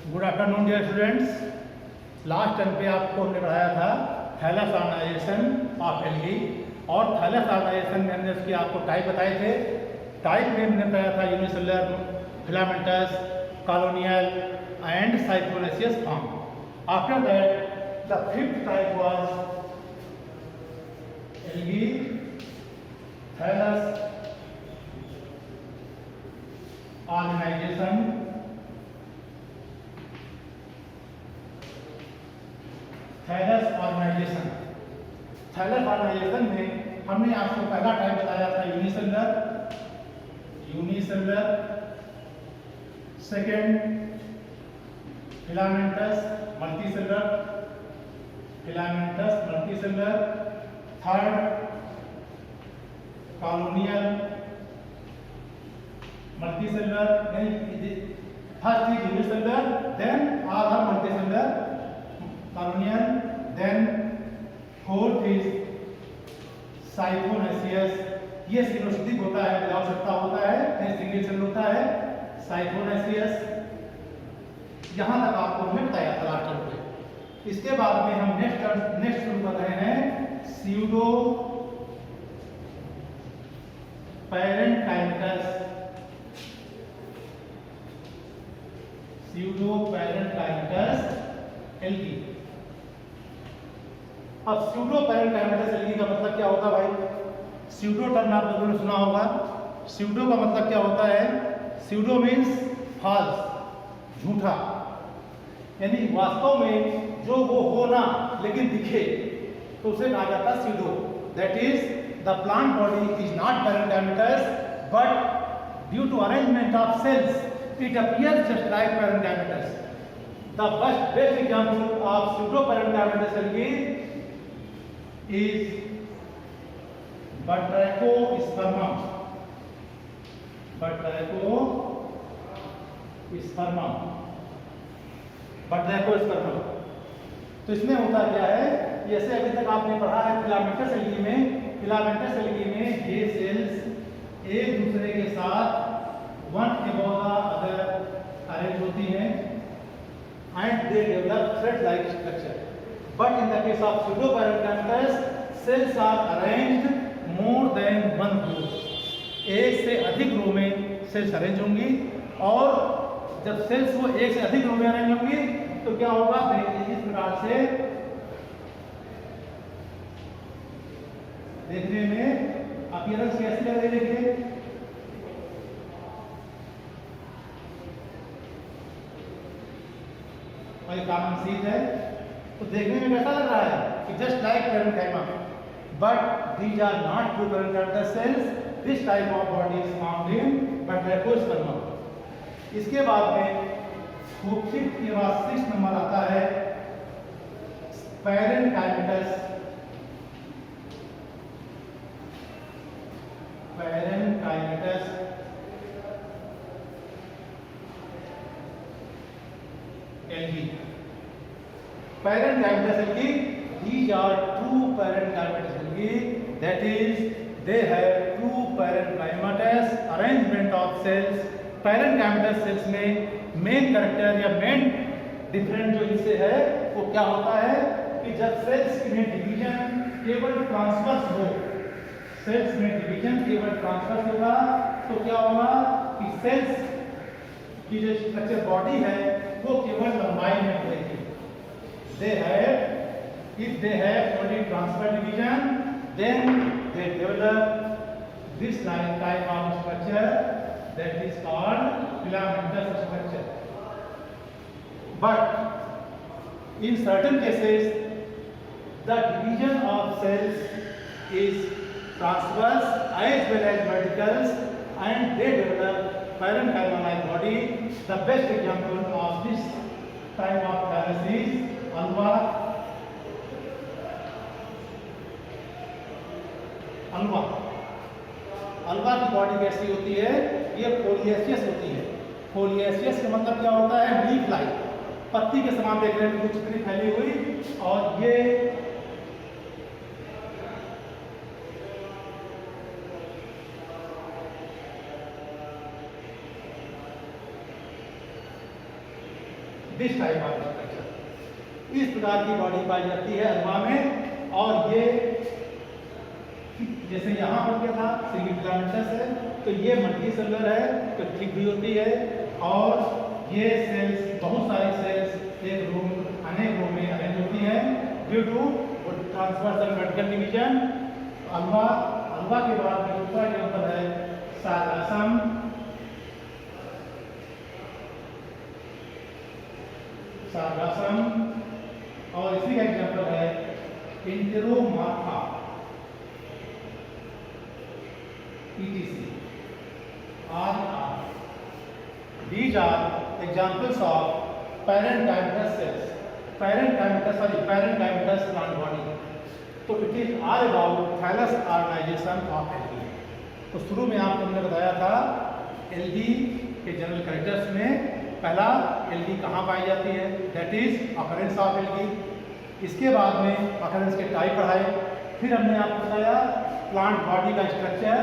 Good afternoon dear students. Last time पे आपको हमने पढ़ाया था थैलस ऑर्गेनाइजेशन ऑफ एल्गी, और थैलस ऑर्गेनाइजेशन में हमने उसके आपको टाइप बताए थे। टाइप में हमने बताया था unicellular, filamentous, colonial and siphonaceous form. After that the fifth type was algae thallus organisation. Thallus organisation, thallus organisation में हमने आपको पहला टाइप बताया था unicellular, unicellular, second filamentous multicellular, filamentous multicellular, third colonial multicellular. First is unicellular, then all are multicellular colonial, then fourth is siphonaceous. ये coenocytic होता है, without सत्ता होता है, ये सिंगल सेल होता है साइक्लोनेसियस। यहाँ तक आपको हमने बताया था लास्ट टाइम पे। इसके बाद में हम नेक्स्ट शुरू कर रहे हैं स्यूडो पैरेंकाइमटस, स्यूडो पैरेंकाइमटस एल्गी। अब स्यूडो पैरेंकाइमटस एल्गी का मतलब क्या होगा भाई? स्यूडो टर्म आप लोगों ने सुना होगा। स्यूडो का मतलब क्या होता है? स्यूडो मीन्स फॉल्स, झूठा, यानी वास्तव में जो वो हो ना लेकिन दिखे तो उसे कहा जाता है pseudo. That is the plant body is not parenchymatous, but due to arrangement of cells it appears just like parenchymatous. The best example of pseudoparenchymatous algae is Batrachospermum. Batrachospermum। तो इसमें होता क्या है, जैसे अभी तक आपने पढ़ा है फिलामेंटस एल्गी में ये सेल्स एक दूसरे के साथ one above the other arrange होती हैं and they develop thread-like structure. But in the case of pseudoparenchymatous, cells are arranged more than one row. एक से अधिक रो में सेल्स अरेंज होंगी, और जब सेल्स वो एक से अधिक रो में अरेंज होंगी तो क्या होगा? इस प्रकार से देखने में अपीयरेंस कैसी लग रही है? देखिए कॉमन सीज है, तो देखने में कैसा लग रहा है कि just like parenchyma, but these are not true parenchymatous cells. This type of body is found in batrachospermum. इसके बाद में फिफ्थ के बाद 6 नंबर आता है पैरेंकाइमटस algae. Parenchymatous algae, these are true parenchymatous algae, that is they have true parenchymatous arrangement of cells। parenchymatous cells में main character या main different जो इनसे है वो क्या होता है कि जब सेल्स में डिवीजन केवल ट्रांसवर्स हो, सेल्स में डिवीजन केवल ट्रांसवर्स होगा तो क्या होगा कि सेल्स की जो स्ट्रक्चर बॉडी है वो केवल लंबाई में बढ़ेगी। If they have only transfer division, then they develop this type of structure that is called filamentous structure. But in certain cases, the division of cells is transverse as well as verticals, and they develop parenchyma-like body. The best example of this type of thallus is Alva. Alva की body कैसी होती है? ये फोलिएशियस होती है। फोलिएशियस का मतलब क्या होता है? लीफ लाइक, पत्ती के समान देख रहे हैं, कुछ चिकनी फैली हुई, और ये दिस टाइप ऑफ स्ट्रक्चर। इस प्रकार की बॉडी पाई जाती है अल्वा में। और ये जैसे यहाँ पर क्या था सिंगल फिलामेंटस है, तो ये मल्टी सेलुलर है तो थिक भी होती है। और ये सेल्स बहुत सारी सेल्स एक रूम अनेक रूम में अरेंज होती हैं due to transversal vertical division. Ulva के बाद में दूसरा एग्जाम्पल है साइलसम। और इसी का एग्जाम्पल है इंटेरोमार्फा etc. These are examples of parenchymatous cells. Parenchymatous plant body. तो it is all about thallus organization of algae. तो शुरू में आपको हमने बताया था एल्गी के जनरल कैरेक्टर्स में पहला एल्गी कहाँ पाई जाती है, that is occurrence of algae. इसके बाद में अकरेंस के टाइप पढ़ाए। फिर हमने आपको बताया प्लांट बॉडी का स्ट्रक्चर,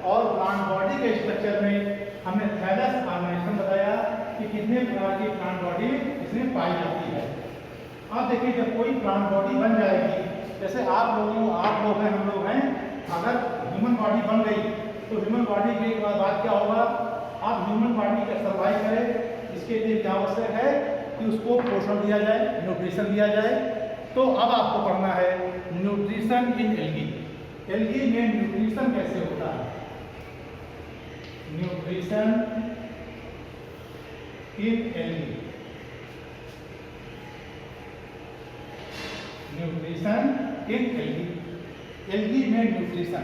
और प्लांट बॉडी के स्ट्रक्चर में हमने थैलस ऑर्गेनाइजेशन बताया कि कितने प्रकार की प्लांट बॉडी इसमें पाई जाती है। अब देखिए जब कोई प्लांट बॉडी बन जाएगी, जैसे आप लोग हैं, हम लोग हैं, अगर ह्यूमन बॉडी बन गई तो ह्यूमन बॉडी के बाद क्या होगा, आप ह्यूमन बॉडी का सर्वाइव करें, इसके लिए क्या आवश्यक है कि उसको पोषण दिया जाए, न्यूट्रिशन दिया जाए। तो अब आपको पढ़ना है न्यूट्रिशन इन एल्गी। एल्गी में न्यूट्रिशन कैसे होता है, nutrition in algae. Nutrition in algae, algae में न्यूट्रिशन।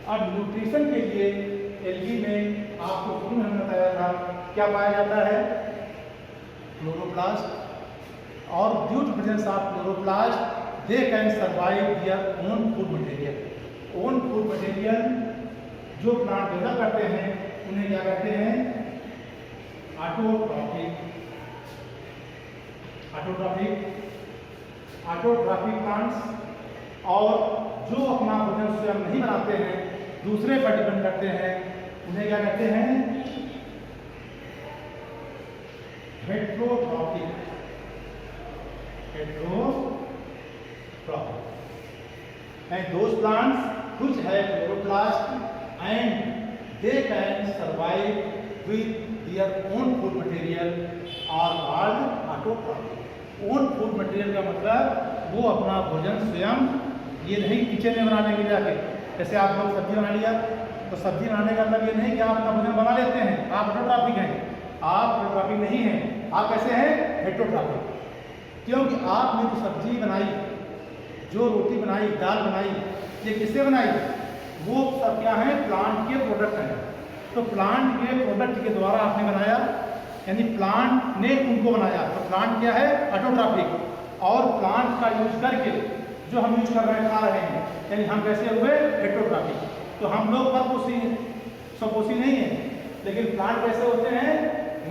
अब न्यूट्रिशन के लिए एल्गी में आपको शुरू में बताया था क्या पाया जाता है, क्लोरोप्लास्ट। और due to presence of chloroplast they can survive their own food material. Own food material जो प्लांट डेवलप करते हैं उन्हें क्या कहते हैं, ऑटोट्रॉफिक। Autotrophic plants. और जो अपना भोजन स्वयं नहीं बनाते हैं, दूसरे पर डिपेंड करते हैं, उन्हें क्या कहते हैं, heterotrophic. And those plants which have chloroplast and they can survive with their own food material are called autotrophic. Own food material का मतलब वो अपना भोजन स्वयं, ये नहीं किचन में बनाने के जाके, जैसे आप लोग सब्जी बना लिया तो सब्जी बनाने का मतलब ये नहीं कि आप अपना भोजन बना लेते हैं, आप ऑटोट्रॉफिक हैं। आप ऑटोट्रॉफिक नहीं हैं, आप कैसे हैं, हेट्रोट्रॉफिक। क्योंकि आपने जो सब्जी बनाई, जो रोटी बनाई, दाल बनाई, ये किससे बनाई, वो सब क्या है, प्लांट के प्रोडक्ट हैं। तो प्लांट के प्रोडक्ट के द्वारा आपने बनाया, यानी प्लांट ने उनको बनाया, तो प्लांट क्या है, ऑटोट्रॉफिक। और प्लांट का यूज करके जो हम यूज कर रहे हैं, खा रहे हैं, यानी हम कैसे हुए, हेट्रोट्रॉफिक। तो हम लोग परपोषी स्वपोषी नहीं है, लेकिन प्लांट कैसे होते हैं,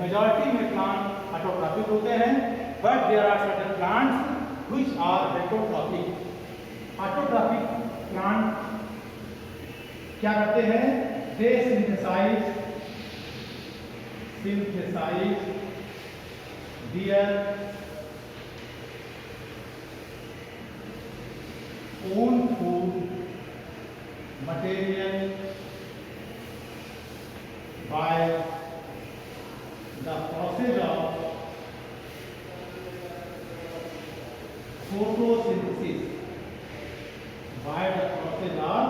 मेजॉरिटी में प्लांट ऑटोट्रॉफिक होते हैं, but there are certain plants which are heterotrophic. Autotrophic plant क्या करते हैं, they synthesise their own food material by the process of photosynthesis. By the process of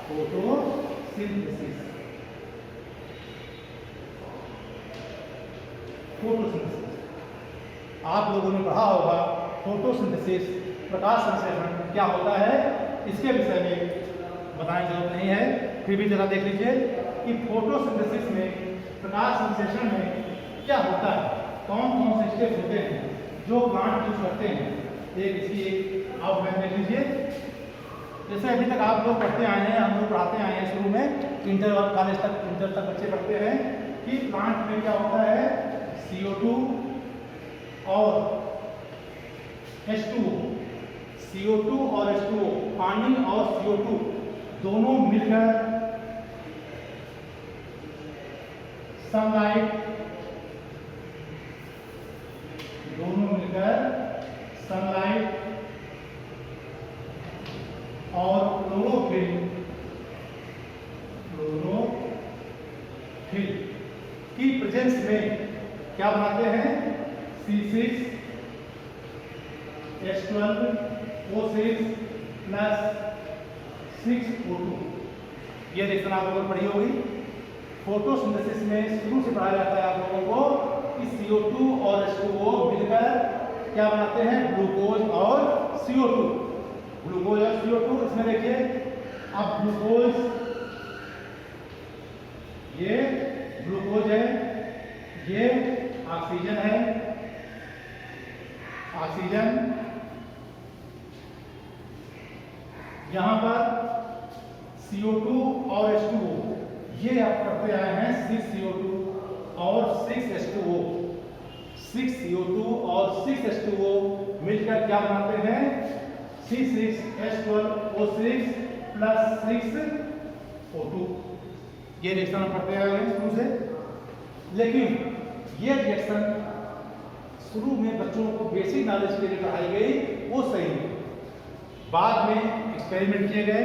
photosynthesis. आप लोगों ने पढ़ा होगा फोटोसिंथेसिस, प्रकाश संश्लेषण क्या होता है, इसके विषय में बताने की जरूरत नहीं है, फिर भी जरा देख लीजिए कि फोटोसिंथेसिस में, प्रकाश संश्लेषण में क्या होता है, कौन कौन से स्टेप होते हैं जो प्लांट यूज करते हैं। एक इसकी आउटलाइन देख लीजिए। जैसे अभी तक आप लोग पढ़ते आए हैं, हम लोग पढ़ाते आए हैं शुरू में, इंटर और कॉलेज तक, इंटर तक बच्चे पढ़ते हैं कि प्लांट में क्या होता है, CO2 और H2O। CO2 और H2O, पानी और CO2 दोनों मिलकर सनलाइट दोनों मिलकर सनलाइट और क्लोरोफिल की प्रेजेंस में क्या बनाते हैं, C6H12O6 प्लस 6O2। ये रिएक्शन आप लोगों ने पढ़ी होगी। फोटोसिंथेसिस में शुरू से पढ़ाया जाता है आप लोगों को कि CO2 और H2O मिलकर क्या बनाते हैं, ग्लूकोज और CO2। ग्लूकोज और CO2, इसमें देखिए अब ग्लूकोज, ये ग्लूकोज है, ये ऑक्सीजन है, ऑक्सीजन, यहां पर CO2 और H2O, ये आप करते आए हैं 6CO2 और 6H2O। 6CO2 और 6H2O मिलकर क्या बनाते हैं, C6H12O6 प्लस 6O2। ये रिएक्शन हम पढ़ते आए हैं शुरू से। लेकिन ये रिएक्शन शुरू में बच्चों को बेसिक नॉलेज के लिए पढ़ाई गई, वो सही है। बाद में एक्सपेरिमेंट किए गए,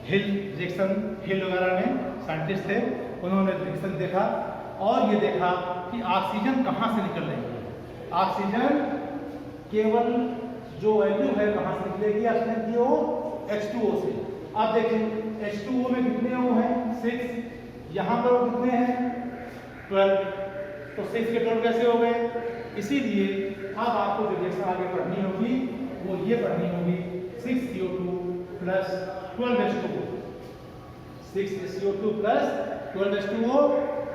हिल रिएक्शन, हिल वगैरह में साइंटिस्ट थे, उन्होंने रिएक्शन देखा और ये देखा कि ऑक्सीजन कहाँ से निकल रही है। ऑक्सीजन केवल जो वैल्यू है कहाँ से निकलेगी, ऑक्सीजन की वो H2O से। अब देखिए H2O में कितने O हैं, 6, यहाँ पर कितने हैं, 12, तो 6 के 12 कैसे हो गए। इसीलिए अब आपको जो रिएक्शन आगे पढ़नी होगी वो ये पढ़नी होगी, 6CO2 plus 12H2O, 6CO2 plus 12H2O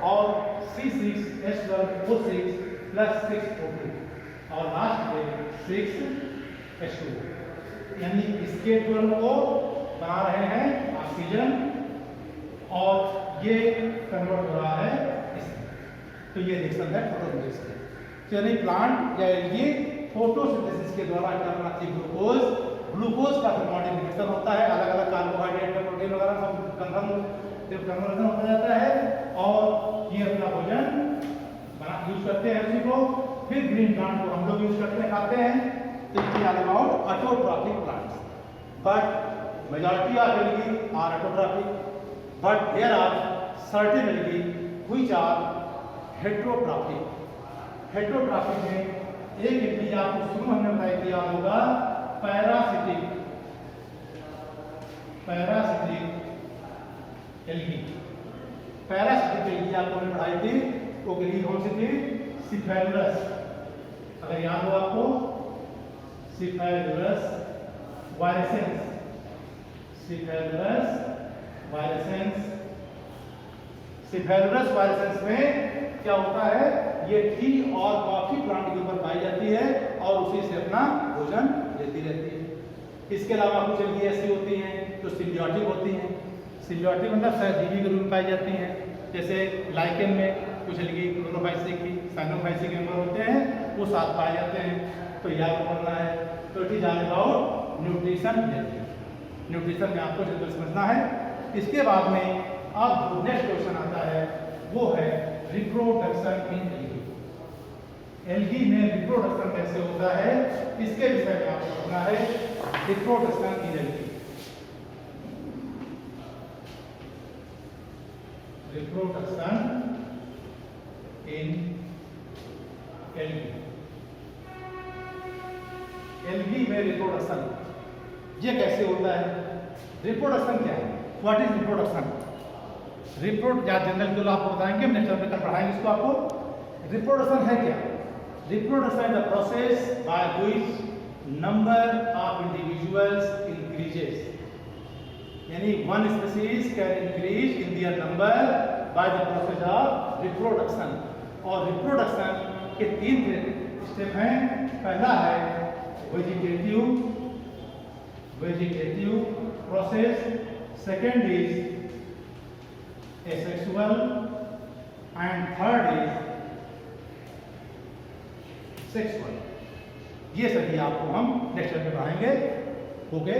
और C6H12O6 प्लस 6O2 और लास्ट में 6H2O। यानी इसके 12 को बना रहे हैं ऑक्सीजन और ये कन्वर्ट हो रहा है इसमें। तो ये रिएक्शन है फोटोसिंथेसिस। यानी प्लांट या ये फोटोसिंथेसिस के द्वारा क्या बनाती है, ग्लूकोज। ग्लूकोज का थर्मोडायनेमिक रिएक्शन होता है, अलग अलग कार्बोहाइड्रेट का प्रोटीन वगैरह सब कन्वर्जन होता जाता है और ये अपना भोजन बना यूज करते हैं उसी को। फिर ग्रीन प्लांट को हम लोग यूज करते हैं, खाते हैं। तो it is all about autotrophic plants, but majority of algae are autotrophic, but there are certain algae which are heterotrophic. Heterotrophic में एक एल्गी आपको शुरू हमने बताया दिया होगा, पैरासिटिक एल्गी। पैरासिटिक एल्गी आपको हमने पढ़ाई थी, वो एल्गी कौन सी थी, सिफेलुरस। अगर याद हो आपको, सिफेलुरस वायरेसेंस, सिफेलुरस वायरेसेंस। सिफेलुरस वायरेसेंस में क्या होता है, ये टी और कॉफी प्लांट के ऊपर पाई जाती है और उसी से अपना भोजन लेती रहती है। इसके अलावा कुछ एल्गी ऐसी होती हैं जो सिम्बियोटिक होती हैं। सिम्बियोटिक मतलब सहजीवी के रूप में पाई जाती हैं, जैसे लाइकेन में कुछ एल्गी क्लोरोफाइसिक की साइनोफाइसिक मेंबर होते हैं, वो साथ पाए जाते हैं। तो यह आपको पढ़ना है। तो it is all about nutrition. Nutrition में आपको जनरल समझना है। इसके बाद में अब नेक्स्ट क्वेश्चन आता है, वो है रिप्रोडक्शन इन एल्गी। एल्गी में रिप्रोडक्शन कैसे होता है, इसके विषय में आपको पढ़ना है। Reproduction in algae, reproduction in algae. Algae में रिप्रोडक्शन ये कैसे होता है, रिप्रोडक्शन क्या है, व्हाट इज रिप्रोडक्शन। या जनरल जो आपको बताएंगे, हम नेक्स्ट चैप्टर पढ़ाएंगे इसको आपको। रिप्रोडक्शन है क्या, reproduction is the process by which number of individuals increases. यानी one species can increase in their number by the process of reproduction. और रिप्रोडक्शन के 3 स्टेप हैं। पहला है vegetative process, second is asexual and third is sexual। ये सभी आपको हम नेक्स्ट चैप्टर में पढ़ाएंगे। ओके।